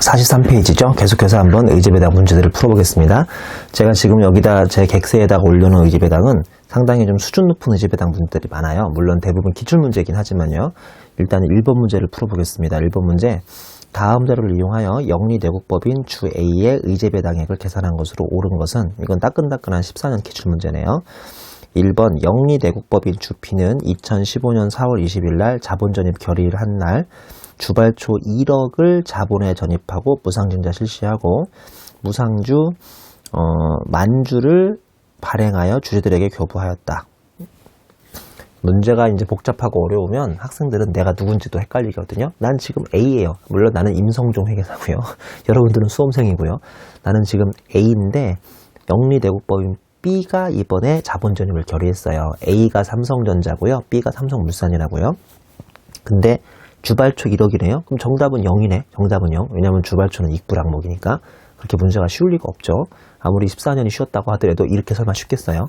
43페이지죠. 계속해서 한번 의제배당 문제들을 풀어보겠습니다. 제가 지금 여기다 제 객세에다가 올려놓은 의제배당은 상당히 좀 수준 높은 의제배당 문제들이 많아요. 물론 대부분 기출문제이긴 하지만요. 일단 1번 문제를 풀어보겠습니다. 1번 문제. 다음 자료를 이용하여 영리내국법인 주 A의 의제배당액을 계산한 것으로 옳은 것은, 이건 따끈따끈한 14년 기출문제네요. 1번 영리내국법인 주 B는 2015년 4월 20일 날 자본전입 결의를 한 날 주발초 1억을 자본에 전입하고 무상증자 실시하고 무상주 만주를 발행하여 주주들에게 교부하였다. 문제가 이제 복잡하고 어려우면 학생들은 내가 누군지도 헷갈리거든요. 난 지금 A예요. 물론 나는 임성종 회계사고요. 여러분들은 수험생이고요. 나는 지금 A인데 영리내국법인 B가 이번에 자본전입을 결의했어요. A가 삼성전자고요. B가 삼성물산이라고요. 근데 주발초 1억이네요. 그럼 정답은 0이네. 정답은 0. 왜냐하면 주발초는 익불항목이니까 그렇게 문제가 쉬울 리가 없죠. 아무리 14년이 쉬웠다고 하더라도 이렇게 설마 쉽겠어요?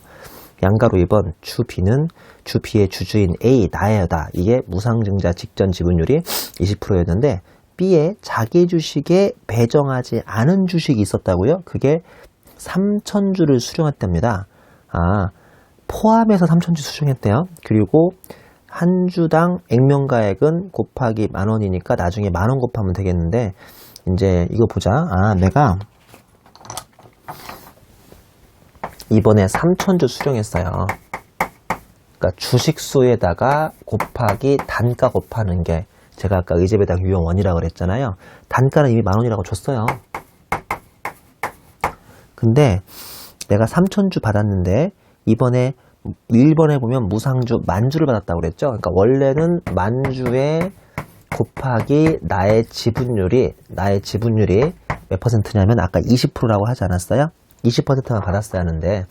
양가로 2번 주 B는 주 B의 주주인 A 나야다. 이게 무상증자 직전 지분율이 20%였는데 B의 자기 주식에 배정하지 않은 주식이 있었다고요? 그게 3,000주를 수령했답니다. 포함해서 3,000주 수령했대요. 그리고 한 주당 액면가액은 곱하기 10,000원이니까 나중에 10,000원 곱하면 되겠는데, 이제 이거 보자. 내가 이번에 3,000주 수령했어요. 그러니까 주식수에다가 곱하기 단가 곱하는 게, 제가 아까 의제배당 유형 1이라고 그랬잖아요. 단가는 이미 10,000원이라고 줬어요. 근데 내가 3,000주 받았는데 이번에 1번에 보면 무상주 만주를 받았다고 그랬죠. 그러니까 원래는 만주에 곱하기 나의 지분율이 몇 퍼센트냐면 아까 20%라고 하지 않았어요? 20%만 받았어야 하는데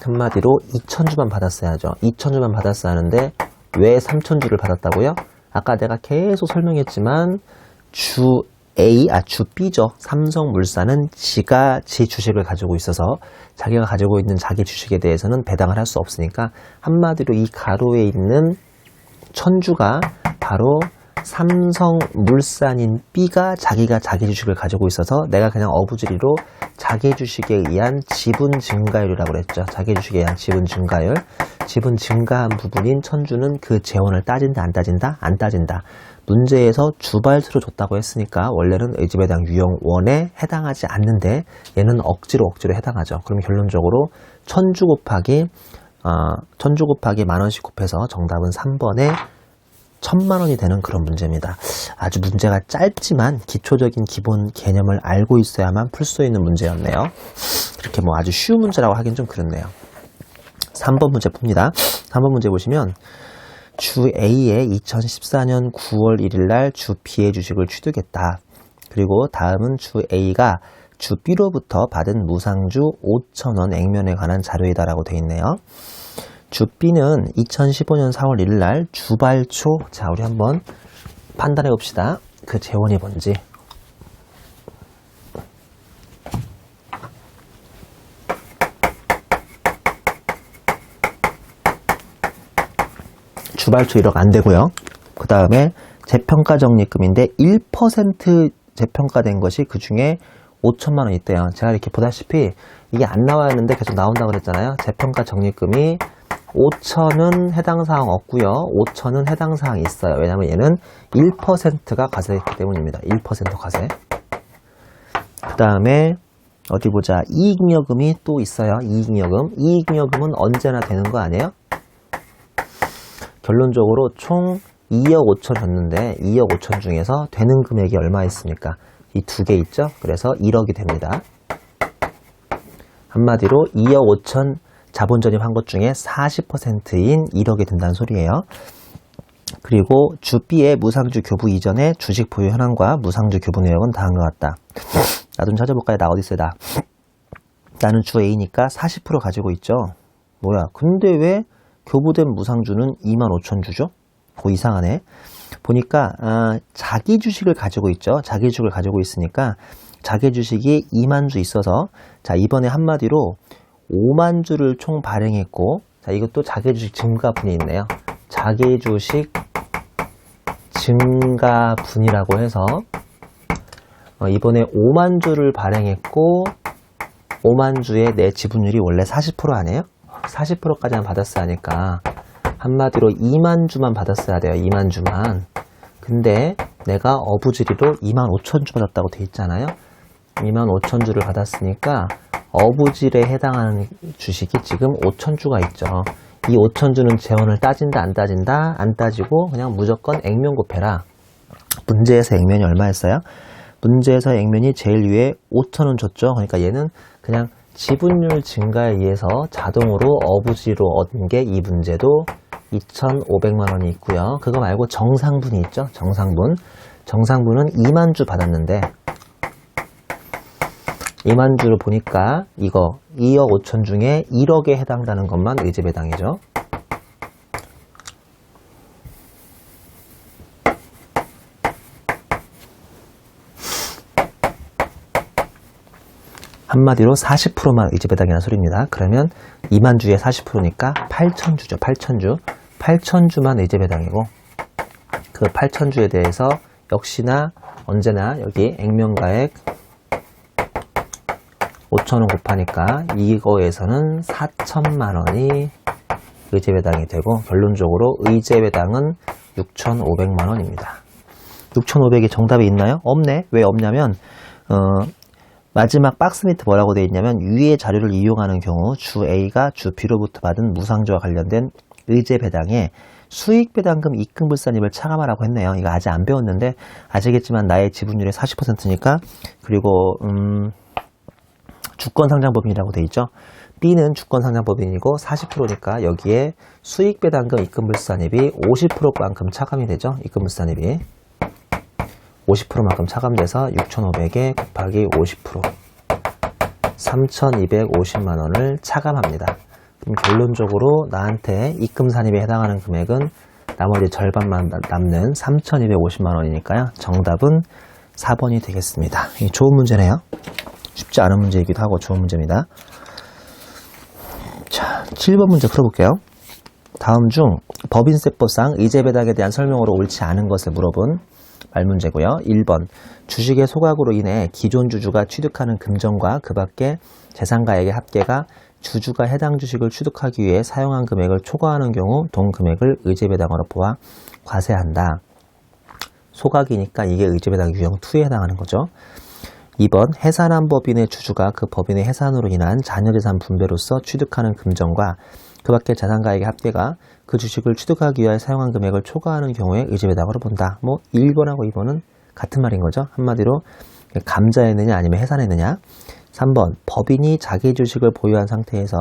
한마디로 2,000주만 받았어야죠. 2,000주만 받았어야 하는데 왜 3,000주를 받았다고요? 아까 내가 계속 설명했지만 주 B죠. 삼성물산은 지가 지 주식을 가지고 있어서 자기가 가지고 있는 자기 주식에 대해서는 배당을 할 수 없으니까 한마디로 이 가로에 있는 1,000주가 바로 삼성물산인 B가 자기가 자기 주식을 가지고 있어서 내가 그냥 어부지리로 자기 주식에 의한 지분 증가율이라고 그랬죠. 자기 주식에 의한 지분 증가율. 지분 증가한 부분인 1,000주는 그 재원을 따진다, 안 따진다? 안 따진다. 문제에서 주발수로 줬다고 했으니까 원래는 의제배당 유형 1에 해당하지 않는데 얘는 억지로 해당하죠. 그럼 결론적으로 1,000주 곱하기 10,000원씩 곱해서 정답은 3번에 1,000만원이 되는 그런 문제입니다. 아주 문제가 짧지만 기초적인 기본 개념을 알고 있어야만 풀 수 있는 문제였네요. 이렇게 뭐 아주 쉬운 문제라고 하긴 좀 그렇네요. 3번 문제 풉니다. 3번 문제 보시면 주 A의 2014년 9월 1일 날 주 B의 주식을 취득했다. 그리고 다음은 주 A가 주 B로부터 받은 무상주 5,000원 액면에 관한 자료이다라고 되어 있네요. 주 B는 2015년 4월 1일 날 주발초, 자 우리 한번 판단해 봅시다. 그 재원이 뭔지. 주발초 1억 안 되고요. 그 다음에 재평가 적립금인데 1% 재평가된 것이 그 중에 5,000만 원 있대요. 제가 이렇게 보다시피 이게 안 나와야 하는데 계속 나온다고 그랬잖아요. 재평가 적립금이 5,000은 해당 사항 없고요. 5,000은 해당 사항이 있어요. 왜냐하면 얘는 1%가 과세됐기 때문입니다. 1% 과세. 그 다음에 어디 보자. 이익여금이 또 있어요. 이익여금. 이익여금은 언제나 되는 거 아니에요? 결론적으로 총 2억 5천 줬는데 2억 5천 중에서 되는 금액이 얼마 있습니까? 이 두 개 있죠? 그래서 1억이 됩니다. 한마디로 2억 5천 자본 전입한 것 중에 40%인 1억이 된다는 소리예요. 그리고 주 B의 무상주 교부 이전에 주식 보유 현황과 무상주 교부 내역은 다음과 같다. 나도 좀 찾아볼까요? 나 어디 있어요? 나는 주 A니까 40% 가지고 있죠. 뭐야? 근데 왜 교부된 무상주는 25,000주죠? 그 이상하네. 보니까 자기 주식을 가지고 있죠. 자기 주식을 가지고 있으니까 자기 주식이 2만 주 있어서, 자 이번에 한마디로 5만 주를 총 발행했고, 자 이것도 자기 주식 증가분이 있네요. 자기 주식 증가분이라고 해서 이번에 5만 주를 발행했고 5만 주에 내 지분율이 원래 40% 아니에요? 40%까지만 받았어야 하니까 한마디로 2만 주만 받았어야 돼요. 2만 주만. 근데 내가 어부지리로 2만 5천 주 받았다고 돼 있잖아요. 2만 5천 주를 받았으니까 어부지리에 해당하는 주식이 지금 5천 주가 있죠. 이 5천 주는 재원을 따진다 안 따진다? 안 따지고 그냥 무조건 액면 곱해라. 문제에서 액면이 얼마였어요? 문제에서 액면이 제일 위에 5천원 줬죠. 그러니까 얘는 그냥 지분율 증가에 의해서 자동으로 어부지로 얻은 게 이 문제도 2,500만 원이 있고요. 그거 말고 정상분이 있죠. 정상분. 정상분은 2만 주 받았는데 2만 주를 보니까 이거 2억 5천 중에 1억에 해당되는 것만 의제배당이죠. 한마디로 40%만 의제배당이라는 소리입니다. 그러면 2만 주에 40%니까 8천 주죠. 8천 주. 8천 주만 의제배당이고 그 8천 주에 대해서 역시나 언제나 여기 액면가액 5천원 곱하니까 이거에서는 4천만 원이 의제배당이 되고 결론적으로 의제배당은 6,500만 원입니다. 6,500이 정답이 있나요? 없네. 왜 없냐면 마지막 박스 밑에 뭐라고 되어 있냐면 위의 자료를 이용하는 경우 주 A가 주 B로부터 받은 무상주와 관련된 의제배당에 수익배당금 입금불산입을 차감하라고 했네요. 이거 아직 안 배웠는데 아시겠지만 나의 지분율의 40%니까 그리고 주권상장법인이라고 되어 있죠. B는 주권상장법인이고 40%니까 여기에 수익배당금 입금불산입이 50%만큼 차감이 되죠. 입금불산입이 50%만큼 차감돼서 6,500에 곱하기 50% 3,250만 원을 차감합니다. 그럼 결론적으로 나한테 입금산입에 해당하는 금액은 나머지 절반만 남는 3,250만 원이니까요. 정답은 4번이 되겠습니다. 좋은 문제네요. 쉽지 않은 문제이기도 하고 좋은 문제입니다. 자, 7번 문제 풀어볼게요. 다음 중 법인세법상 의제배당에 대한 설명으로 옳지 않은 것을 물어본 말문제고요. 1번 주식의 소각으로 인해 기존 주주가 취득하는 금전과 그 밖의 재산가액의 합계가 주주가 해당 주식을 취득하기 위해 사용한 금액을 초과하는 경우 동금액을 의제배당으로 보아 과세한다. 소각이니까 이게 의제배당 유형 2에 해당하는 거죠. 2번 해산한 법인의 주주가 그 법인의 해산으로 인한 자녀재산 분배로서 취득하는 금전과 그 밖의 자산가액의 합계가 그 주식을 취득하기 위해 사용한 금액을 초과하는 경우에 의제배당으로 본다. 뭐 1번하고 2번은 같은 말인 거죠. 한마디로 감자했느냐 아니면 해산했느냐. 3번 법인이 자기 주식을 보유한 상태에서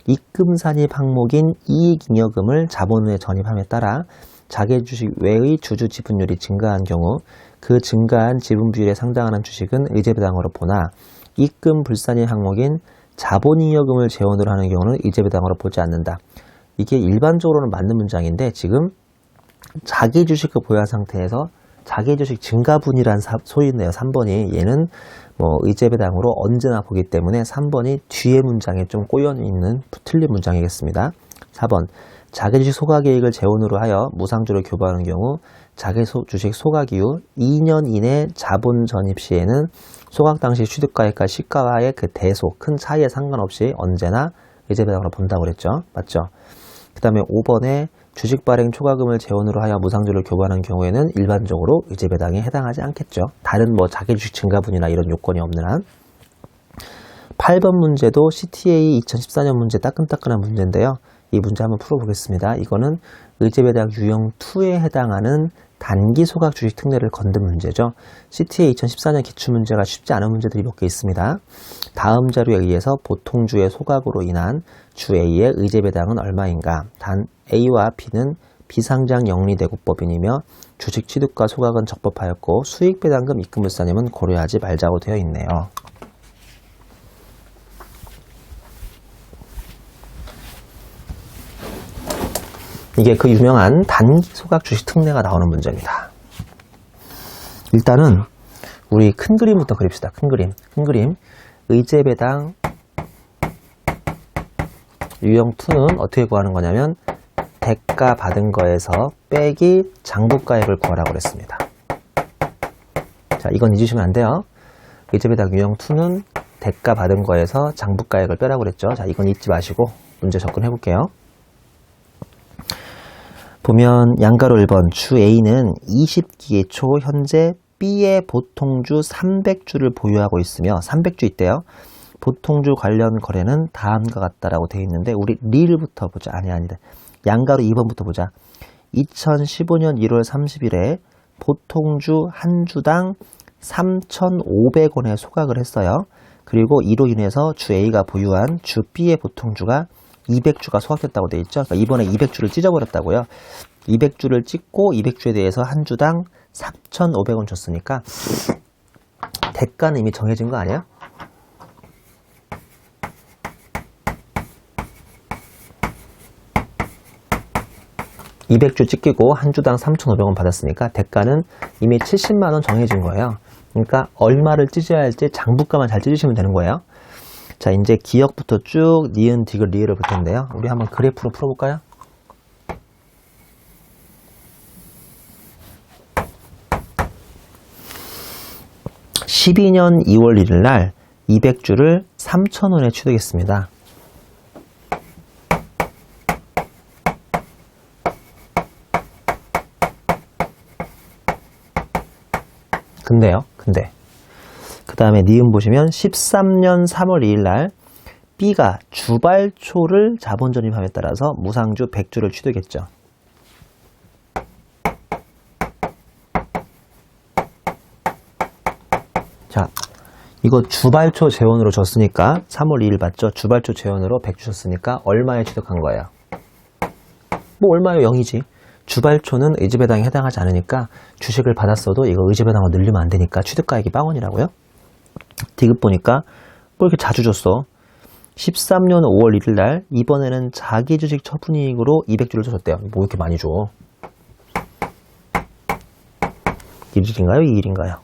입금산입 항목인 이익잉여금을 자본에 전입함에 따라 자기 주식 외의 주주 지분율이 증가한 경우 그 증가한 지분 비율에 상당하는 주식은 의제배당으로 보나 입금 불산입 항목인 자본잉여금을 재원으로 하는 경우는 의제배당으로 보지 않는다. 이게 일반적으로는 맞는 문장인데 지금 자기 주식을 보유한 상태에서 자기 주식 증가분이라는 소리네요. 3번이 얘는 뭐 의제배당으로 언제나 보기 때문에 3번이 뒤에 문장에 좀 꼬여있는 틀린 문장이겠습니다. 4번 자기 주식 소각이익을 재원으로 하여 무상주를 교부하는 경우 자기 주식 소각 이후 2년 이내 자본 전입 시에는 소각 당시 취득가액과 시가와의 그 대소 큰 차이에 상관없이 언제나 의제배당으로 본다고 그랬죠. 맞죠? 그 다음에 5번에 주식 발행 초과금을 재원으로 하여 무상주를 교부하는 경우에는 일반적으로 의제배당에 해당하지 않겠죠. 다른 뭐 자기 주식 증가분이나 이런 요건이 없는 한. 8번 문제도 CTA 2014년 문제 따끈따끈한 문제인데요. 이 문제 한번 풀어보겠습니다. 이거는 의제배당 유형 2에 해당하는 단기 소각 주식 특례를 건든 문제죠. CTA 2014년 기출문제가 쉽지 않은 문제들이 몇 개 있습니다. 다음 자료에 의해서 보통주의 소각으로 인한 주 A의 의제배당은 얼마인가? 단 A와 B는 비상장 영리대국법인이며 주식 취득과 소각은 적법하였고 수익배당금 입금불산임은 고려하지 말자고 되어 있네요. 이게 그 유명한 단기 소각 주식 특례가 나오는 문제입니다. 일단은 우리 큰 그림부터 그립시다. 큰 그림. 의제배당 유형 2는 어떻게 구하는 거냐면 대가 받은 거에서 빼기 장부가액을 구하라고 그랬습니다. 자, 이건 잊으시면 안 돼요. 의제배당 유형 2는 대가 받은 거에서 장부가액을 빼라고 그랬죠. 자, 이건 잊지 마시고 문제 접근해 볼게요. 보면 양가로 1번 주 A는 20기의 초 현재 B의 보통주 300주를 보유하고 있으며 300주 있대요. 보통주 관련 거래는 다음과 같다라고 되어 있는데 우리 리을부터 보자. 아니다. 양가로 2번부터 보자. 2015년 1월 30일에 보통주 한 주당 3,500원에 소각을 했어요. 그리고 이로 인해서 주 A가 보유한 주 B의 보통주가 200주가 소각됐다고 되어 있죠. 그러니까 이번에 200주를 찢어버렸다고요. 200주를 찢고 200주에 대해서 한 주당 3,500원 줬으니까 대가는 이미 정해진 거 아니에요? (200주) 찢기고 한 주당 3,500원 받았으니까 대가는 이미 70만원 정해진 거예요. 그러니까 얼마를 찢어야 할지 장부가만 잘 찢으시면 되는 거예요. 자, 이제 기역부터 쭉 니은, 디귿, 리을을 볼 텐데요. 우리 한번 그래프로 풀어볼까요? (12년 2월 1일) 날 200주를 3,000원에 취득했습니다. 근데 그 다음에 니은 보시면 13년 3월 2일 날 B가 주발초를 자본 전입함에 따라서 무상주 100주를 취득했죠. 자, 이거 주발초 재원으로 줬으니까 3월 2일 봤죠? 주발초 재원으로 100 주셨으니까 얼마에 취득한 거예요? 뭐 얼마요? 0이지. 주발초는 의지배당에 해당하지 않으니까 주식을 받았어도 이거 의지배당으로 늘리면 안 되니까 취득가액이 빵원이라고요? 디귿 보니까 뭐 이렇게 자주 줬어. 13년 5월 1일 날 이번에는 자기 주식 처분이익으로 200주를 줬대요. 뭐 이렇게 많이 줘? 1일인가요? 2일인가요?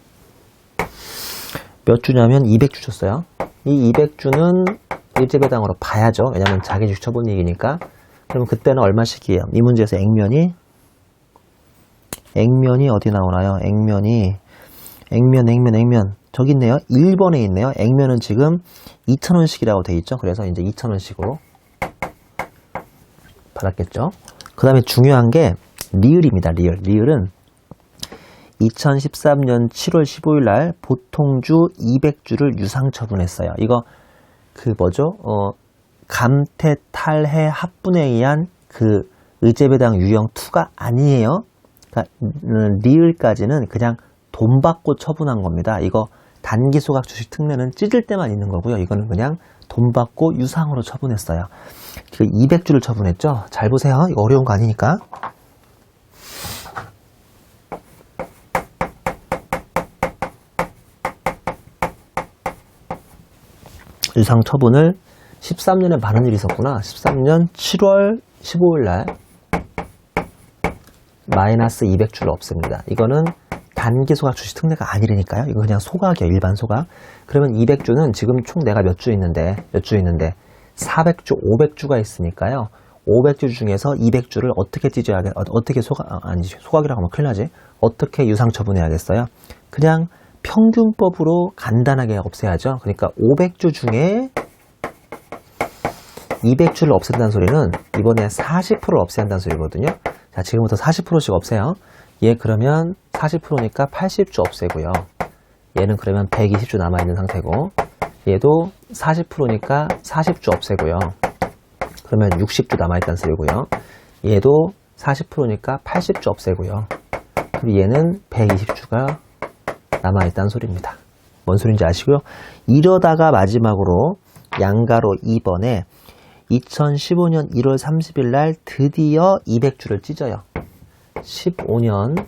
몇 주냐면 200주 줬어요. 이 200주는 의지배당으로 봐야죠. 왜냐면 자기 주식 처분이익이니까. 그러면 그때는 얼마씩이에요? 이 문제에서 액면이 어디 나오나요? 액면 저기 있네요. 1번에 있네요. 액면은 지금 2,000원씩이라고 돼 있죠. 그래서 이제 2,000원씩으로 받았겠죠. 그 다음에 중요한 게 리을입니다. 리을은 2013년 7월 15일 날 보통주 200주를 유상 처분했어요. 이거 그 뭐죠? 감태 탈해 합분에 의한 그 의제배당 유형 2가 아니에요. 그러니까 리을까지는 그냥 돈 받고 처분한 겁니다. 이거 단기 소각 주식 특례는 찢을 때만 있는 거고요. 이거는 그냥 돈 받고 유상으로 처분했어요. 그 200주를 처분했죠. 잘 보세요. 이거 어려운 거 아니니까. 유상 처분을 13년에 많은 일이 있었구나. 13년 7월 15일 날 마이너스 200주를 없앱니다. 이거는 단기 소각 주식 특례가 아니라니까요. 이거 그냥 소각이에요. 일반 소각. 그러면 200주는 지금 총 내가 몇 주 있는데 400주, 500주가 있으니까요. 500주 중에서 200주를 어떻게 어떻게 소각이라고 하면 큰일 나지. 어떻게 유상 처분해야겠어요? 그냥 평균법으로 간단하게 없애야죠. 그러니까 500주 중에 200주를 없앤다는 소리는 이번에 40%를 없애야 한다는 소리거든요. 자, 지금부터 40%씩 없애요. 얘 그러면 40%니까 80주 없애고요. 얘는 그러면 120주 남아있는 상태고, 얘도 40%니까 40주 없애고요. 그러면 60주 남아있다는 소리고요. 얘도 40%니까 80주 없애고요. 그리고 얘는 120주가 남아있다는 소리입니다. 뭔 소리인지 아시고요. 이러다가 마지막으로 양가로 2번에 2015년 1월 30일 날 드디어 200주를 찢어요. 15년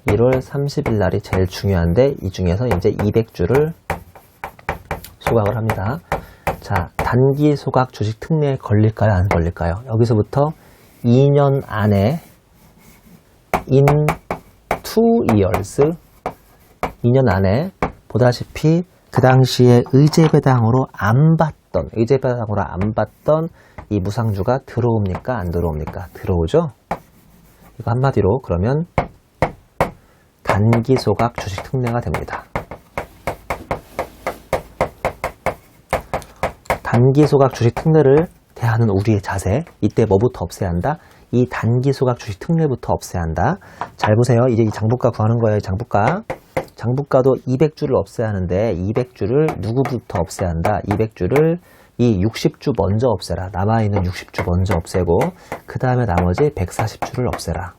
1월 30일 날이 제일 중요한데 이 중에서 이제 200주를 소각을 합니다. 자, 단기 소각 주식 특례에 걸릴까요? 안 걸릴까요? 여기서부터 2년 안에 in 2 years 2년 안에 보다시피 그 당시에 의제배당으로 안 받던 받던, 의제배당으로 안 받던 이 무상주가 들어옵니까? 안 들어옵니까? 들어오죠? 이거 한마디로 그러면 단기소각 주식 특례가 됩니다. 단기소각 주식 특례를 대하는 우리의 자세, 이때 뭐부터 없애야 한다? 이 단기소각 주식 특례부터 없애야 한다. 잘 보세요. 이제 이 장부가 구하는 거예요. 장부가. 장부가도 200주를 없애야 하는데 200주를 누구부터 없애야 한다? 200주를 이 60주 먼저 없애라. 남아있는 60주 먼저 없애고 그 다음에 나머지 140주를 없애라.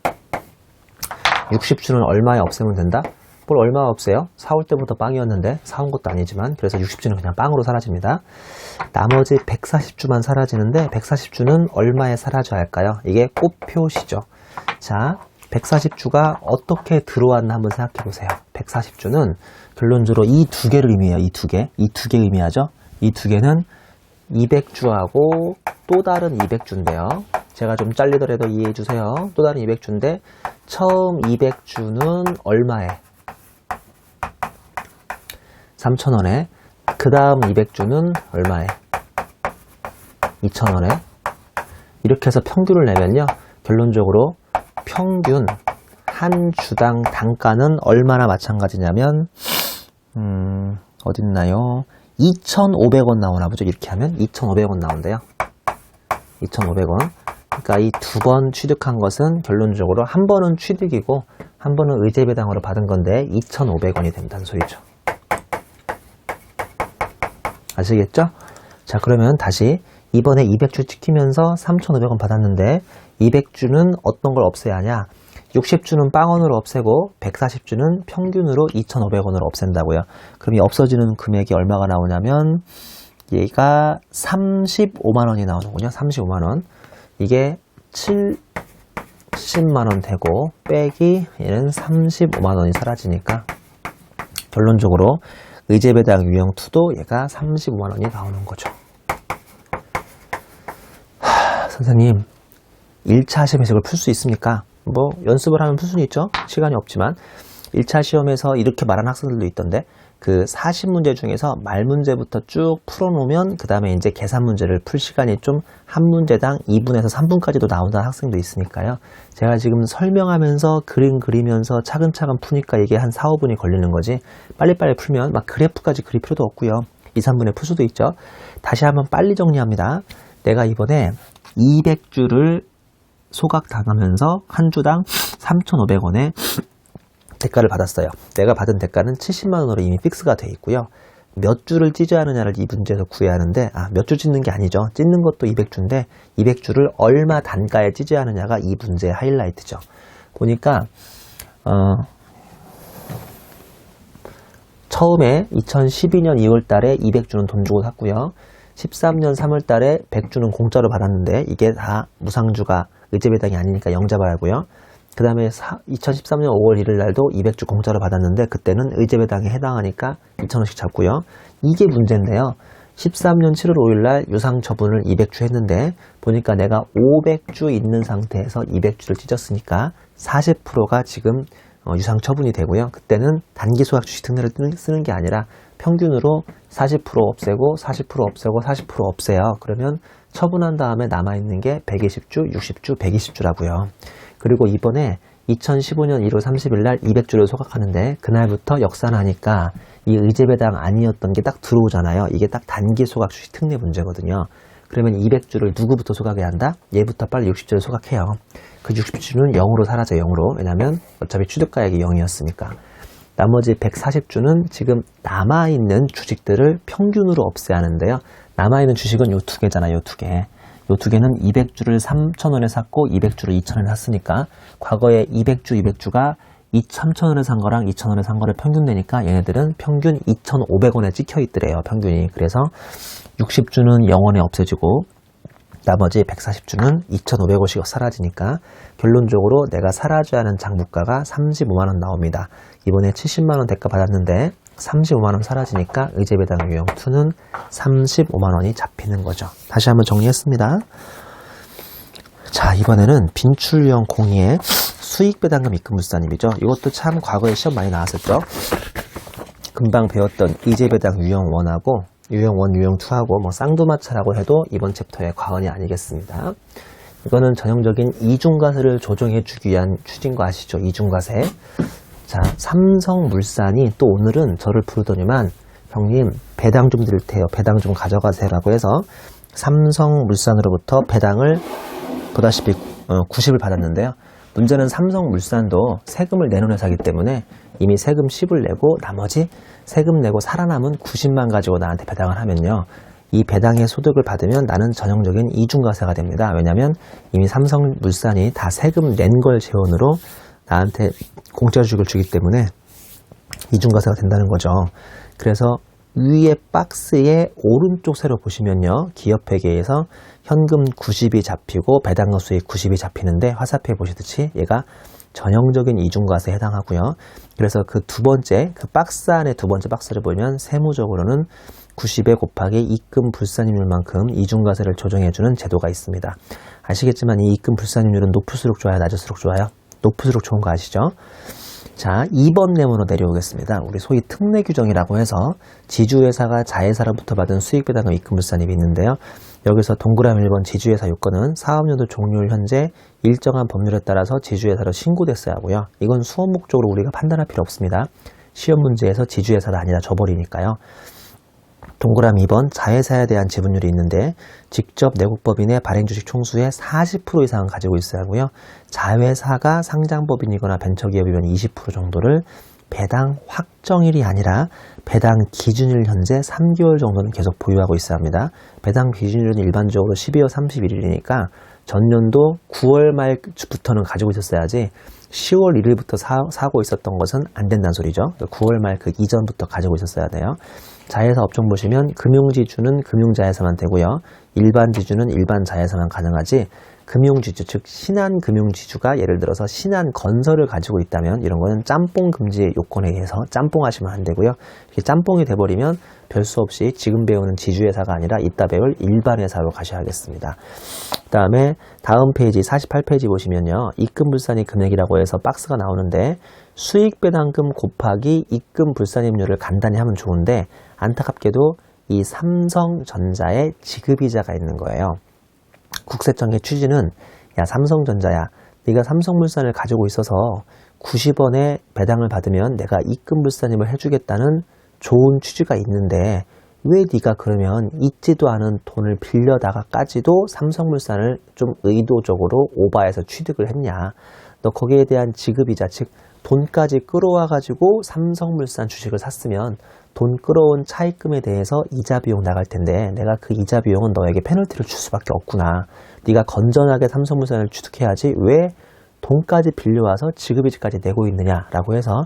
60주는 얼마에 없애면 된다? 뭘 얼마 없애요? 사올 때부터 빵이었는데 사온 것도 아니지만 그래서 60주는 그냥 빵으로 사라집니다. 나머지 140주만 사라지는데 140주는 얼마에 사라져야 할까요? 이게 꽃표시죠. 자, 140주가 어떻게 들어왔나 한번 생각해 보세요. 140주는 결론적으로 이 두 개를 의미해요. 이 두 개. 이 두 개 의미하죠. 이 두 개는 200주하고 또 다른 200주인데요. 제가 좀 잘리더라도 이해해 주세요. 또 다른 200주인데 처음 200주는 얼마에? 3,000원에. 그 다음 200주는 얼마에? 2,000원에. 이렇게 해서 평균을 내면요. 결론적으로 평균 한 주당 단가는 얼마나 마찬가지냐면 어딨나요? 2,500원 나오나 보죠. 이렇게 하면 2,500원 나온대요. 2,500원. 그러니까 이 두 번 취득한 것은 결론적으로 한 번은 취득이고 한 번은 의제배당으로 받은 건데 2,500원이 된다는 소리죠. 아시겠죠? 자, 그러면 다시 이번에 200주 찍히면서 3,500원 받았는데 200주는 어떤 걸 없애야 하냐? 60주는 빵원으로 없애고 140주는 평균으로 2,500원으로 없앤다고요. 그럼 이 없어지는 금액이 얼마가 나오냐면 얘가 35만원이 나오는군요. 35만원. 이게 70만원 되고 빼기 얘는 35만원이 사라지니까 결론적으로 의제배당 유형2도 얘가 35만원이 나오는 거죠. 선생님 1차 시험에서 이걸 풀 수 있습니까? 뭐 연습을 하면 풀 수는 있죠. 시간이 없지만 1차 시험에서 이렇게 말하는 학생들도 있던데 그 40문제 중에서 말 문제부터 쭉 풀어놓으면 그 다음에 이제 계산 문제를 풀 시간이 좀 한 문제당 2분에서 3분까지도 나온다는 학생도 있으니까요. 제가 지금 설명하면서 그림 그리면서 차근차근 푸니까 이게 한 4, 5분이 걸리는 거지 빨리빨리 풀면 막 그래프까지 그릴 필요도 없고요. 2, 3분에 풀 수도 있죠. 다시 한번 빨리 정리합니다. 내가 이번에 200주를 소각당하면서 한 주당 3,500원에 대가를 받았어요. 내가 받은 대가는 70만원으로 이미 픽스가 되어 있고요. 몇 주를 찢어야 하느냐를 이 문제에서 구해야 하는데 몇 주 찢는 게 아니죠. 찢는 것도 200주인데 200주를 얼마 단가에 찢어야 하느냐가 이 문제의 하이라이트죠. 보니까 처음에 2012년 2월 달에 200주는 돈 주고 샀고요. 13년 3월 달에 100주는 공짜로 받았는데 이게 다 무상주가 의제배당이 아니니까 영잡아야고요. 그 다음에 2013년 5월 1일 날도 200주 공짜로 받았는데 그때는 의제배당에 해당하니까 2,000원씩 잡고요. 이게 문제인데요. 13년 7월 5일 날 유상 처분을 200주 했는데 보니까 내가 500주 있는 상태에서 200주를 찢었으니까 40%가 지금 유상 처분이 되고요. 그때는 단기 소각 주식 특례를 쓰는 게 아니라 평균으로 40% 없애고 40% 없애고 40% 없애요. 그러면 처분한 다음에 남아있는 게 120주, 60주, 120주라고요. 그리고 이번에 2015년 1월 30일 날 200주를 소각하는데 그날부터 역산하니까 이 의제배당 아니었던 게 딱 들어오잖아요. 이게 딱 단기 소각 주식 특례 문제거든요. 그러면 200주를 누구부터 소각해야 한다? 얘부터 빨리 60주를 소각해요. 그 60주는 0으로 사라져요. 0으로. 왜냐면 어차피 취득가액이 0이었으니까. 나머지 140주는 지금 남아있는 주식들을 평균으로 없애야 하는데요. 남아있는 주식은 요 두 개잖아요. 요 두 개. 요 두 개는 200주를 3,000원에 샀고 200주를 2,000원에 샀으니까 과거에 200주가 3,000원에 산 거랑 2,000원에 산 거를 평균 내니까 얘네들은 평균 2,500원에 찍혀 있더래요. 평균이. 그래서 60주는 0원에 없어지고 나머지 140주는 2,500원씩 사라지니까 결론적으로 내가 사라져야 하는 장부가가 35만원 나옵니다. 이번에 70만원 대가 받았는데 35만원 사라지니까 의제배당 유형2는 35만원이 잡히는 거죠. 다시 한번 정리했습니다. 자, 이번에는 빈출유형 02의 수익배당금 입금물산입이죠. 이것도 참 과거에 시험 많이 나왔었죠. 금방 배웠던 의제배당 유형 1하고 유형 1, 유형 2하고 뭐 쌍두마차라고 해도 이번 챕터의 과언이 아니겠습니다. 이거는 전형적인 이중과세를 조정해주기 위한 추진거 아시죠? 이중과세. 자, 삼성물산이 또 오늘은 저를 부르더니만 형님 배당 좀 드릴 테요. 배당 좀 가져가세요라고 해서 삼성물산으로부터 배당을 보다시피 90을 받았는데요. 문제는 삼성물산도 세금을 내는 회사이기 때문에 이미 세금 10을 내고 나머지 세금 내고 살아남은 90만 가지고 나한테 배당을 하면요. 이 배당의 소득을 받으면 나는 전형적인 이중과세가 됩니다. 왜냐하면 이미 삼성물산이 다 세금 낸 걸 재원으로 나한테 공짜 주식을 주기 때문에 이중과세가 된다는 거죠. 그래서 위에 박스의 오른쪽 세로 보시면요. 기업회계에서 현금 90이 잡히고 배당금 수익 90이 잡히는데 화살표에 보시듯이 얘가 전형적인 이중과세에 해당하고요. 그래서 그 두 번째, 그 박스 안에 두 번째 박스를 보면 세무적으로는 90에 곱하기 입금 불산임률만큼 이중과세를 조정해주는 제도가 있습니다. 아시겠지만 이 입금 불산임률은 높을수록 좋아요, 낮을수록 좋아요? 높을수록 좋은 거 아시죠? 자, 2번 내문으로 내려오겠습니다. 우리 소위 특례 규정이라고 해서 지주회사가 자회사로부터 받은 수익배당금 입금불산입이 있는데요. 여기서 동그라미 1번 지주회사 요건은 사업연도 종료일 현재 일정한 법률에 따라서 지주회사로 신고됐어야 하고요. 이건 수업 목적으로 우리가 판단할 필요 없습니다. 시험 문제에서 지주회사가 아니라 져버리니까요. 동그라미 2번 자회사에 대한 지분율이 있는데 직접 내국법인의 발행주식 총수의 40% 이상은 가지고 있어야 하고요. 자회사가 상장법인이거나 벤처기업이면 20% 정도를 배당 확정일이 아니라 배당 기준일 현재 3개월 정도는 계속 보유하고 있어야 합니다. 배당 기준일은 일반적으로 12월 31일이니까 전년도 9월 말부터는 가지고 있었어야지 10월 1일부터 사고 있었던 것은 안 된다는 소리죠. 9월 말 그 이전부터 가지고 있었어야 돼요. 자회사 업종 보시면 금융지주는 금융자회사만 되고요. 일반지주는 일반자회사만 가능하지 금융지주, 즉 신한금융지주가 예를 들어서 신한건설을 가지고 있다면 이런 거는 짬뽕 금지 요건에 의해서 짬뽕하시면 안 되고요. 이렇게 짬뽕이 돼버리면 별 수 없이 지금 배우는 지주회사가 아니라 이따 배울 일반회사로 가셔야겠습니다. 그 다음에 다음 페이지 48페이지 보시면요. 입금불산입 금액이라고 해서 박스가 나오는데 수익배당금 곱하기 입금불산입률을 간단히 하면 좋은데 안타깝게도 이 삼성전자에 지급이자가 있는 거예요. 국세청의 취지는 야 삼성전자야 네가 삼성물산을 가지고 있어서 90원에 배당을 받으면 내가 입금불산임을 해주겠다는 좋은 취지가 있는데 왜 네가 그러면 있지도 않은 돈을 빌려다가까지도 삼성물산을 좀 의도적으로 오바해서 취득을 했냐. 너 거기에 대한 지급이자 즉 돈까지 끌어와 가지고 삼성물산 주식을 샀으면 돈 끌어온 차입금에 대해서 이자 비용 나갈 텐데 내가 그 이자 비용은 너에게 페널티를 줄 수밖에 없구나. 네가 건전하게 삼성물산을 취득해야지 왜 돈까지 빌려와서 지급이자까지 내고 있느냐라고 해서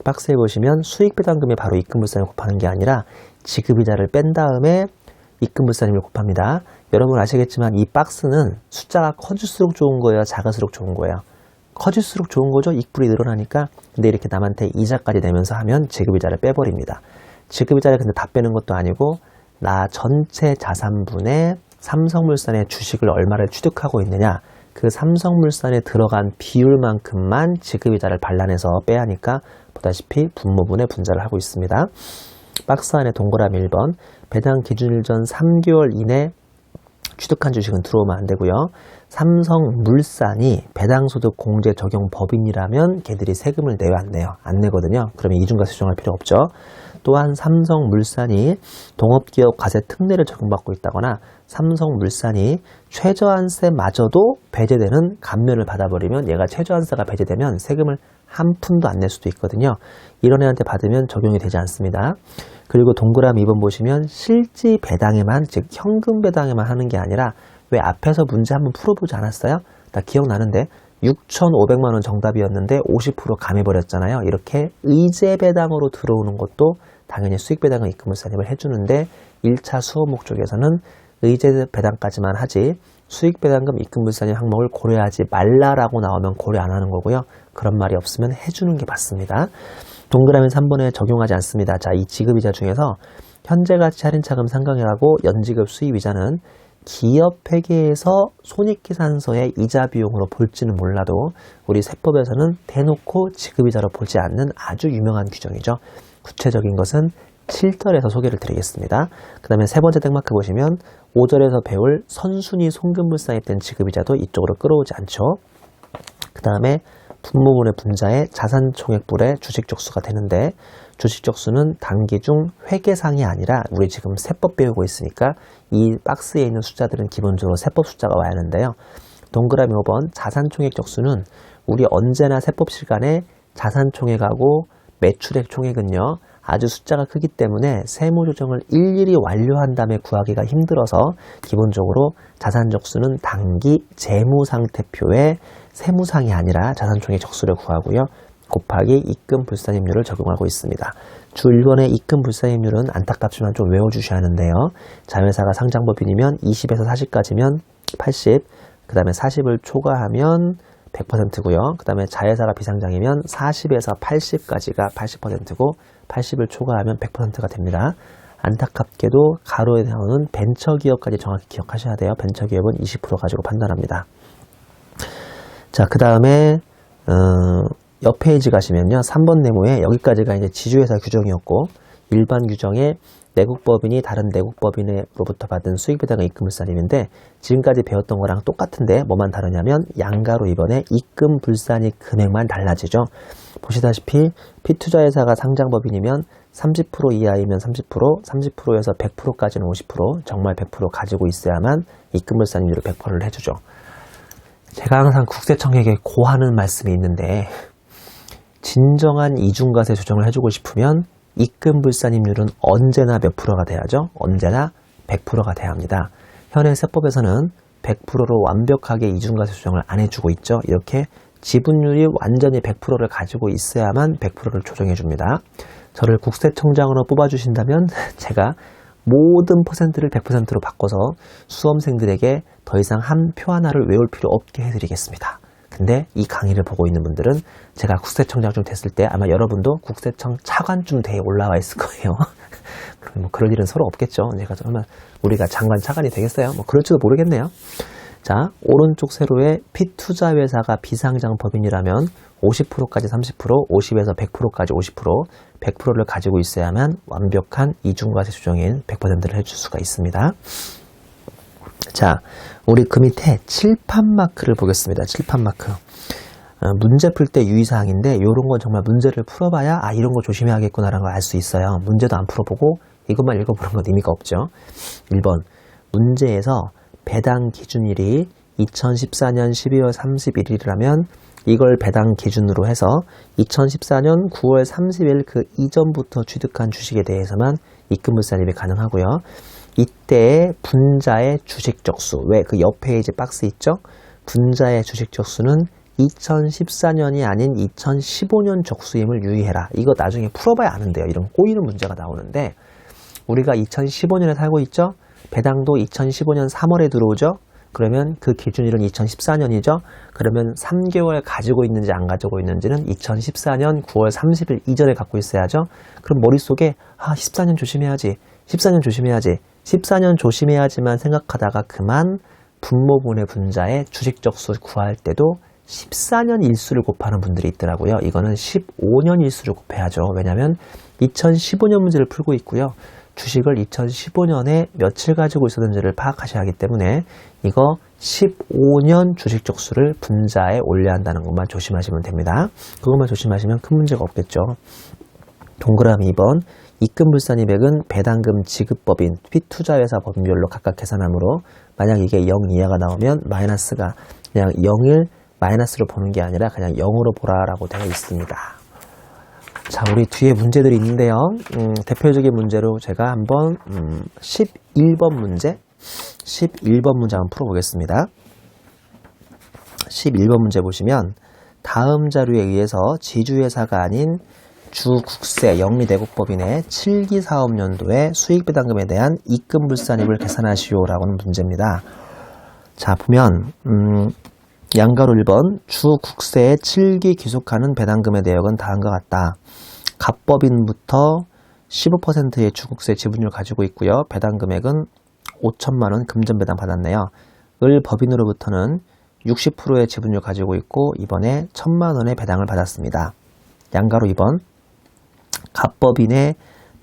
박스에 보시면 수익배당금에 바로 입금불산을 곱하는 게 아니라 지급이자를 뺀 다음에 입금불산임을 곱합니다. 여러분 아시겠지만 이 박스는 숫자가 커질수록 좋은 거예요? 작을수록 좋은 거예요? 커질수록 좋은 거죠. 익불이 늘어나니까. 근데 이렇게 남한테 이자까지 내면서 하면 지급이자를 빼버립니다. 지급이자를 근데 다 빼는 것도 아니고 나 전체 자산분에 삼성물산의 주식을 얼마를 취득하고 있느냐 그 삼성물산에 들어간 비율만큼만 지급이자를 반환해서 빼야 하니까 보다시피 분모분의 분자를 하고 있습니다. 박스 안에 동그라미 1번 배당 기준일 전 3개월 이내 취득한 주식은 들어오면 안 되고요. 삼성물산이 배당소득 공제 적용 법인이라면 걔들이 세금을 내요 안 내요? 안 내거든요. 그러면 이중과세 조정할 필요 없죠. 또한 삼성물산이 동업기업 과세 특례를 적용받고 있다거나 삼성물산이 최저한세마저도 배제되는 감면을 받아버리면 얘가 최저한세가 배제되면 세금을 한 푼도 안 낼 수도 있거든요. 이런 애한테 받으면 적용이 되지 않습니다. 그리고 동그라미 2번 보시면 실지 배당에만 즉 현금 배당에만 하는 게 아니라 왜 앞에서 문제 한번 풀어보지 않았어요? 나 기억나는데 6,500만 원 정답이었는데 50% 감해버렸잖아요. 이렇게 의제 배당으로 들어오는 것도 당연히 수익 배당은 입금불산임을 해주는데 1차 수업 목적에서는 의제 배당까지만 하지 수익 배당금 입금불산임 항목을 고려하지 말라라고 나오면 고려 안 하는 거고요. 그런 말이 없으면 해주는 게 맞습니다. 동그라미 3번에 적용하지 않습니다. 자, 이 지급이자 중에서 현재가치 할인차금 상각이라고 연지급 수입이자는 기업회계에서 손익계산서의 이자 비용으로 볼지는 몰라도 우리 세법에서는 대놓고 지급이자로 보지 않는 아주 유명한 규정이죠. 구체적인 것은 7절에서 소개를 드리겠습니다. 그 다음에 세 번째 땡마크 보시면 5절에서 배울 선순위 송금물 사입된 지급이자도 이쪽으로 끌어오지 않죠. 그 다음에 분모분의 분자의 자산총액분의 주식적수가 되는데, 주식적수는 단기 중 회계상이 아니라 우리 지금 세법 배우고 있으니까 이 박스에 있는 숫자들은 기본적으로 세법 숫자가 와야 하는데요. 동그라미 5번 자산총액적수는 우리 언제나 세법 시간에 자산총액하고 매출액 총액은요 아주 숫자가 크기 때문에 세무조정을 일일이 완료한 다음에 구하기가 힘들어서 기본적으로 자산적수는 단기 재무상태표의 세무상이 아니라 자산총액 적수를 구하고요. 곱하기 입금 불산입률을 적용하고 있습니다. 주 1번의 입금 불산입률은 안타깝지만 좀 외워주셔야 하는데요. 자회사가 상장법인이면 20에서 40까지면 80, 그 다음에 40을 초과하면 100%고요. 그 다음에 자회사가 비상장이면 40에서 80까지가 80%고 80을 초과하면 100%가 됩니다. 안타깝게도 가로에 나오는 벤처기업까지 정확히 기억하셔야 돼요. 벤처기업은 20% 가지고 판단합니다. 자, 그 다음에 옆 페이지 가시면요. 3번 네모에 여기까지가 이제 지주회사 규정이었고, 일반 규정에 내국법인이 다른 내국법인으로부터 받은 수익배당의 입금불산임인데, 지금까지 배웠던 거랑 똑같은데 뭐만 다르냐면 양가로 이번에 입금불산이 금액만 달라지죠. 보시다시피 P투자회사가 상장법인이면 30% 이하이면 30%, 30%에서 100%까지는 50%, 정말 100% 가지고 있어야만 입금불산임률을 100%를 해주죠. 제가 항상 국세청에게 고하는 말씀이 있는데, 진정한 이중과세 조정을 해주고 싶으면 입금불산임률은 언제나 몇 프로가 돼야죠? 언제나 100%가 돼야 합니다. 현행 세법에서는 100%로 완벽하게 이중과세 조정을 안 해주고 있죠. 이렇게 지분율이 완전히 100%를 가지고 있어야만 100%를 조정해 줍니다. 저를 국세청장으로 뽑아주신다면 제가 모든 퍼센트를 100%로 바꿔서 수험생들에게 더 이상 한 표 하나를 외울 필요 없게 해드리겠습니다. 근데 이 강의를 보고 있는 분들은 제가 국세청장쯤 됐을 때 아마 여러분도 국세청 차관쯤 대에 올라와 있을 거예요. 뭐 그럴 일은 서로 없겠죠. 제가 정말 우리가 장관 차관이 되겠어요? 뭐 그럴지도 모르겠네요. 자, 오른쪽 세로에 P투자회사가 비상장 법인이라면 50%까지 30%, 50에서 100%까지 50%, 100%를 가지고 있어야만 완벽한 이중과세 조정인 100%를 해줄 수가 있습니다. 자, 우리 그 밑에 칠판 마크를 보겠습니다. 칠판 마크. 문제 풀 때 유의사항인데 이런 건 정말 문제를 풀어봐야 이런 거 조심해야겠구나라는 걸 알 수 있어요. 문제도 안 풀어보고 이것만 읽어보는 건 의미가 없죠. 1번 문제에서 배당 기준일이 2014년 12월 31일이라면 이걸 배당 기준으로 해서 2014년 9월 30일 그 이전부터 취득한 주식에 대해서만 입금불산입이 가능하고요. 이때의 분자의 주식적수, 왜 그 옆 페이지 박스 있죠? 분자의 주식적수는 2014년이 아닌 2015년 적수임을 유의해라. 이거 나중에 풀어봐야 아는데요. 이런 꼬이는 문제가 나오는데, 우리가 2015년에 살고 있죠? 배당도 2015년 3월에 들어오죠? 그러면 그 기준일은 2014년이죠? 그러면 3개월 가지고 있는지 안 가지고 있는지는 2014년 9월 30일 이전에 갖고 있어야죠? 그럼 머릿속에 14년 조심해야지, 14년 조심해야지, 14년 조심해야지만 생각하다가 그만 분모분의 분자의 주식적수 구할 때도 14년 일수를 곱하는 분들이 있더라고요. 이거는 15년 일수를 곱해야죠. 왜냐하면 2015년 문제를 풀고 있고요. 주식을 2015년에 며칠 가지고 있었는지를 파악하셔야 하기 때문에 이거 15년 주식적수를 분자에 올려야 한다는 것만 조심하시면 됩니다. 그것만 조심하시면 큰 문제가 없겠죠. 동그라미 2번 입금불산이백은 배당금 지급법인 P투자회사 법인별로 각각 계산하므로 만약 이게 0 이하가 나오면 마이너스가 그냥 0을 마이너스로 보는 게 아니라 그냥 0으로 보라라고 되어 있습니다. 자, 우리 뒤에 문제들이 있는데요. 대표적인 문제로 제가 한번 11번 문제 한번 풀어보겠습니다. 11번 문제 보시면 다음 자료에 의해서 지주회사가 아닌 주국세 영리대국법인의 7기 사업연도의 수익배당금에 대한 입금불산입을 계산하시오라고는 문제입니다. 자, 보면 양가로 1번 주국세의 7기 귀속하는 배당금의 내역은 다음과 같다. 갑법인부터 15%의 주국세 지분율 가지고 있고요. 배당 금액은 5천만 원 금전배당 받았네요. 을 법인으로부터는 60%의 지분율 가지고 있고 이번에 1,000만 원의 배당을 받았습니다. 양가로 2번 갑법인의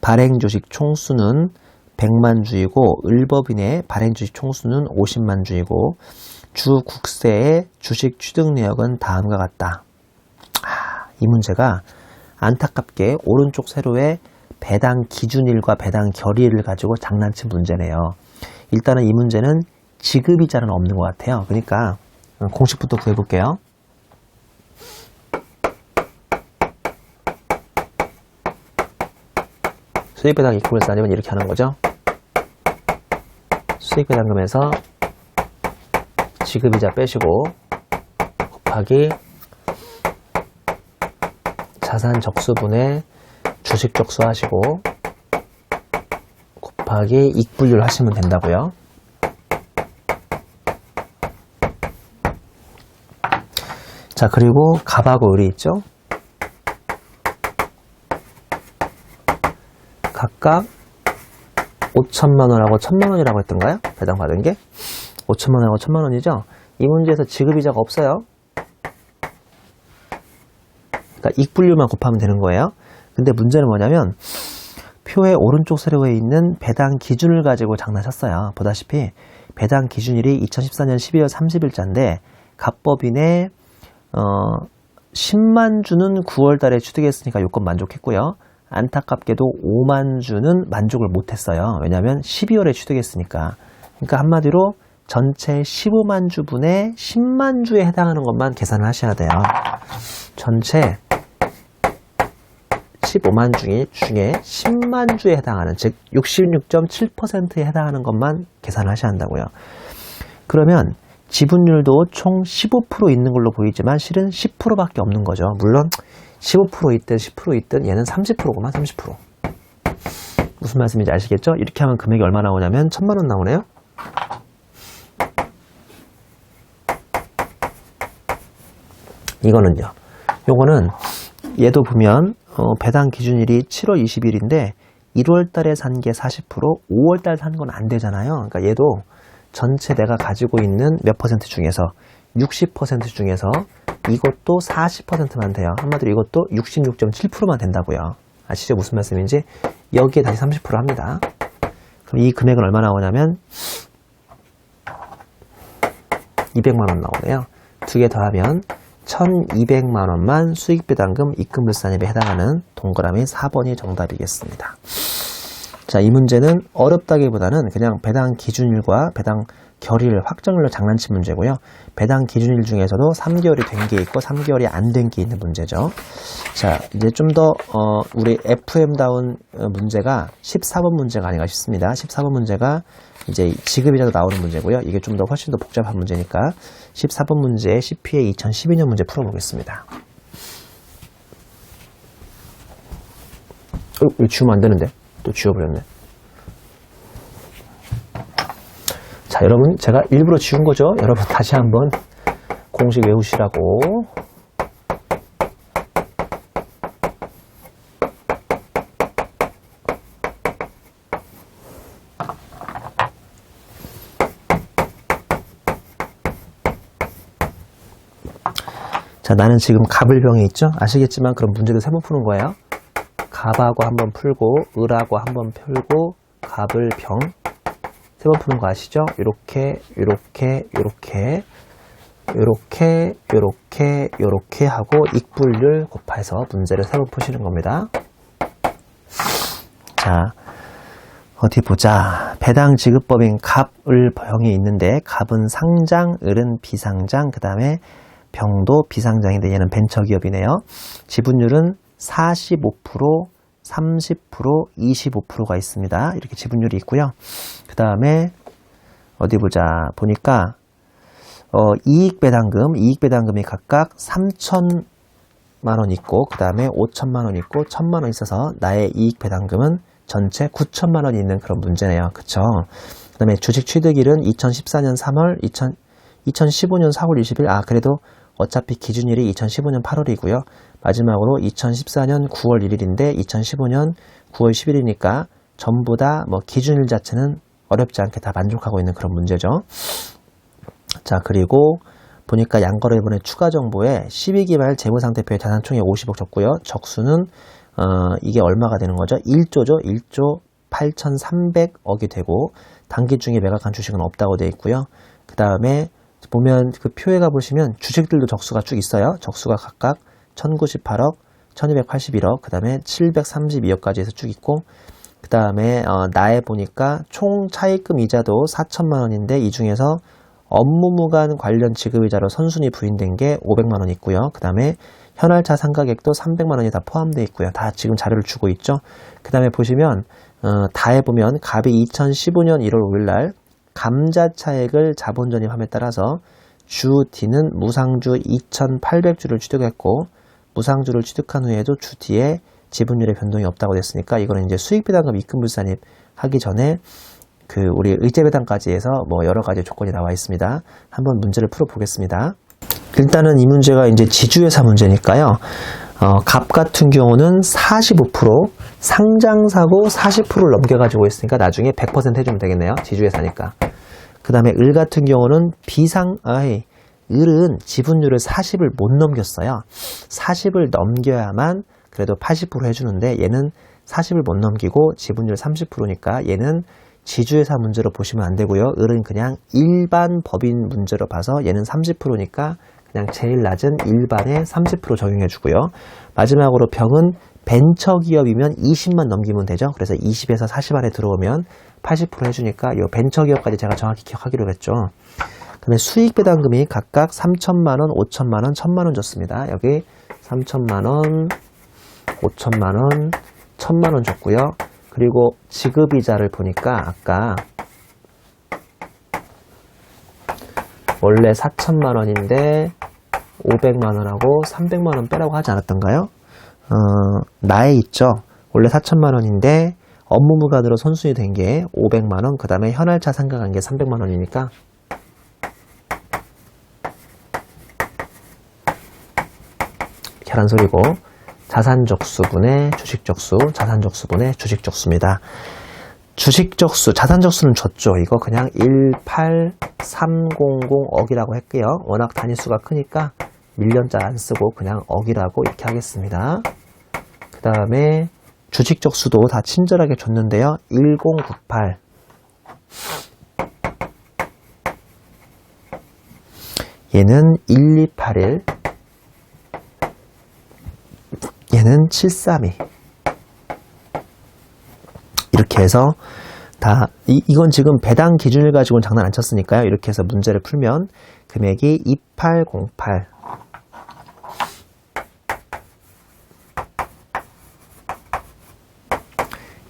발행주식 총수는 100만 주이고 을법인의 발행주식 총수는 50만 주이고 주 국세의 주식 취득 내역은 다음과 같다. 이 문제가 안타깝게 오른쪽 세로에 배당 기준일과 배당 결의일을 가지고 장난친 문제네요. 일단은 이 문제는 지급이자는 없는 것 같아요. 그러니까 공식부터 구해볼게요. 수익배당 이익분배사 아니면 이렇게 하는 거죠. 수익배당금에서 지급이자 빼시고 곱하기 자산 적수분의 주식 적수 하시고 곱하기 익분류를 하시면 된다고요. 자, 그리고 갑하고 을이 있죠. 각각 5천만원하고 1천만원이라고 했던가요? 배당받은 게 5천만원하고 1천만원이죠. 이 문제에서 지급이자가 없어요. 그러니까 익분류만 곱하면 되는 거예요. 근데 문제는 뭐냐면 표의 오른쪽 세로에 있는 배당 기준을 가지고 장난쳤어요. 보다시피 배당 기준일이 2014년 12월 30일자인데 갑법인의 10만 주는 9월 달에 취득했으니까 요건 만족했고요. 안타깝게도 5만 주는 만족을 못했어요. 왜냐하면 12월에 취득했으니까. 그러니까 한마디로 전체 15만 주분의 10만 주에 해당하는 것만 계산을 하셔야 돼요. 전체 15만 중에 10만 주에 해당하는, 즉 66.7%에 해당하는 것만 계산을 하셔야 한다고요. 그러면 지분율도 총 15% 있는 걸로 보이지만 실은 10%밖에 없는 거죠. 물론 15% 있든 10% 있든 얘는 30%구만. 30%. 무슨 말씀인지 아시겠죠? 이렇게 하면 금액이 얼마 나오냐면 1,000만 원 나오네요. 이거는요. 요거는 얘도 보면 배당 기준일이 7월 20일인데 1월 달에 산 게 40%, 5월 달 산 건 안 되잖아요. 그러니까 얘도 전체 내가 가지고 있는 몇 퍼센트 중에서 60% 중에서 이것도 40%만 돼요. 한마디로 이것도 66.7%만 된다고요. 아시죠? 무슨 말씀인지? 여기에 다시 30% 합니다. 그럼 이 금액은 얼마 나오냐면 200만 원 나오네요. 두 개 더하면 1200만 원만 수익배당금 입금불산입에 해당하는 동그라미 4번이 정답이겠습니다. 자, 이 문제는 어렵다기보다는 그냥 배당 기준일과 배당 결의를 확정일로 장난친 문제고요. 배당 기준일 중에서도 3개월이 된 게 있고 3개월이 안 된 게 있는 문제죠. 자, 이제 좀 더 우리 FM다운 문제가 14번 문제가 아닌가 싶습니다. 14번 문제가 이제 지급이자도 나오는 문제고요. 이게 좀 더 훨씬 더 복잡한 문제니까 14번 문제 CPA 2012년 문제 풀어보겠습니다. 이거 지우면 안 되는데 또 지워버렸네. 자, 여러분, 제가 일부러 지운 거죠. 여러분 다시 한번 공식 외우시라고. 자, 나는 지금 갑을병에 있죠? 아시겠지만 그럼 문제도 3번 푸는 거예요. 갑하고 한번 풀고 을하고 한번 풀고 갑을병 3번 푸는 거 아시죠? 요렇게 하고 익분율 곱해서 문제를 3번 푸시는 겁니다. 자, 어디 보자. 배당 지급법인 갑을병이 있는데 갑은 상장, 을은 비상장, 그 다음에 병도 비상장인데 얘는 벤처기업이네요. 지분율은 45%, 30%, 25%가 있습니다. 이렇게 지분율이 있고요. 그 다음에 어디 보자. 보니까 이익배당금이 각각 3천만 원 있고 그 다음에 5천만 원 있고 1천만 원 있어서 나의 이익배당금은 전체 9천만 원이 있는 그런 문제네요. 그쵸? 그 다음에 주식 취득일은 2014년 3월, 2015년 4월 20일. 그래도 어차피 기준일이 2015년 8월이고요. 마지막으로 2014년 9월 1일인데 2015년 9월 10일이니까 전부 다 뭐 기준일 자체는 어렵지 않게 다 만족하고 있는 그런 문제죠. 자, 그리고 보니까 양거래일본의 추가 정보에 12기 말 재무상태표에 자산총액 50억 적고요. 적수는 이게 얼마가 되는 거죠? 1조죠. 1조 8,300억이 되고 단기 중에 매각한 주식은 없다고 되어 있고요. 그 다음에 보면 그 표에 가보시면 주식들도 적수가 쭉 있어요. 적수가 각각 1,098억, 1,281억, 그 다음에 732억까지 해서 쭉 있고, 그 다음에 나에 보니까 총 차입금 이자도 4천만 원인데 이 중에서 업무무관 관련 지급이자로 선순위 부인된 게 500만 원 있고요. 그 다음에 현할차 상가액도 300만 원이 다 포함되어 있고요. 다 지금 자료를 주고 있죠. 그 다음에 보시면 다에 보면 갑이 2015년 1월 5일날 감자 차액을 자본 전입함에 따라서 주 D는 무상주 2,800주를 취득했고, 무상주를 취득한 후에도 주 D에 지분율의 변동이 없다고 됐으니까 이거는 이제 수익배당금 입금불산입 하기 전에 우리 의제배당까지 해서 뭐 여러 가지 조건이 나와 있습니다. 한번 문제를 풀어보겠습니다. 일단은 이 문제가 이제 지주회사 문제니까요. 갑 같은 경우는 45%, 상장사고 40%를 넘겨가지고 있으니까 나중에 100% 해주면 되겠네요. 지주회사니까. 그 다음에 을 같은 경우는 을은 지분율을 40을 못 넘겼어요. 40을 넘겨야만 그래도 80% 해주는데 얘는 40을 못 넘기고 지분율 30%니까 얘는 지주회사 문제로 보시면 안 되고요. 을은 그냥 일반 법인 문제로 봐서 얘는 30%니까 그냥 제일 낮은 일반에 30% 적용해 주고요. 마지막으로 병은 벤처기업이면 20만 넘기면 되죠. 그래서 20에서 40 안에 들어오면 80% 해주니까 이 벤처기업까지 제가 정확히 기억하기로 했죠. 그다음에 수익배당금이 각각 3천만 원, 5천만 원, 1천만 원 줬습니다. 여기 3천만 원, 5천만 원, 1천만 원 줬고요. 그리고 지급이자를 보니까 아까 원래 4천만 원인데 500만 원하고 300만 원 빼라고 하지 않았던가요? 나에 있죠. 원래 4천만 원인데 업무무관으로 선순위 된 게 500만 원, 그 다음에 현할차 상각한 게 300만 원이니까 계란소리고 자산적수분의 주식적수, 자산적수분의 주식적수입니다. 주식적수, 자산적수는 줬죠. 이거 그냥 18300억이라고 할게요. 워낙 단위수가 크니까 밀리언자 안 쓰고 그냥 억이라고 이렇게 하겠습니다. 그 다음에 주식적수도 다 친절하게 줬는데요. 1098 얘는 1281 얘는 732 이렇게 해서 다 이건 지금 배당 기준을 가지고는 장난 안 쳤으니까요. 이렇게 해서 문제를 풀면 금액이 2808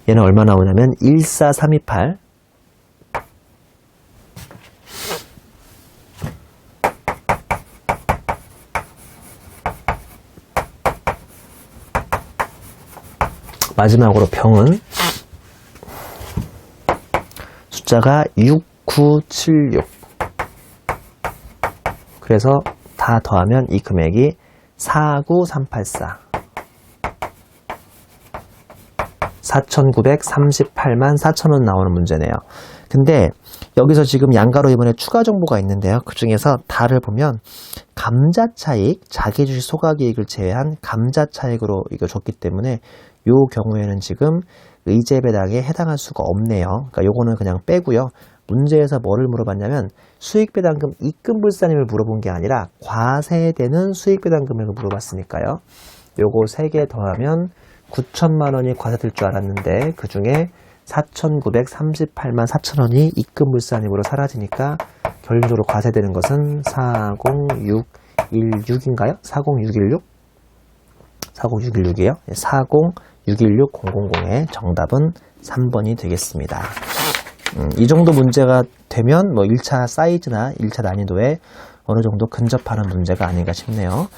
얘는 얼마 나오냐면 14328 마지막으로 병은 숫자가 6976 그래서 다 더하면 이 금액이 49384 4,938만 4천원 나오는 문제네요. 근데 여기서 지금 양가로 이번에 추가 정보가 있는데요. 그 중에서 다를 보면 감자차익, 자기주식 소각이익을 제외한 감자차익으로 이거 줬기 때문에 요 경우에는 지금 의제배당에 해당할 수가 없네요. 그러니까 요거는 그냥 빼고요. 문제에서 뭐를 물어봤냐면 수익배당금 입금불산임을 물어본 게 아니라 과세되는 수익배당금을 물어봤으니까요. 요거 3개 더하면 9천만 원이 과세될 줄 알았는데 그 중에 4,938만 4천원이 입금불산임으로 사라지니까 결론적으로 과세되는 것은 40616인가요? 40616? 40616이에요. 40616,000의 정답은 3번이 되겠습니다. 이 정도 문제가 되면 뭐 1차 사이즈나 1차 난이도에 어느 정도 근접하는 문제가 아닌가 싶네요.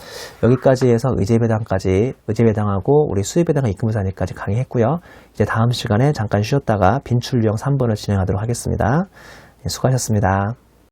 여기까지 해서 의제배당하고 우리 수익배당과 입금불산임까지 강의했고요. 이제 다음 시간에 잠깐 쉬었다가 빈출 유형 3번을 진행하도록 하겠습니다. 수고하셨습니다.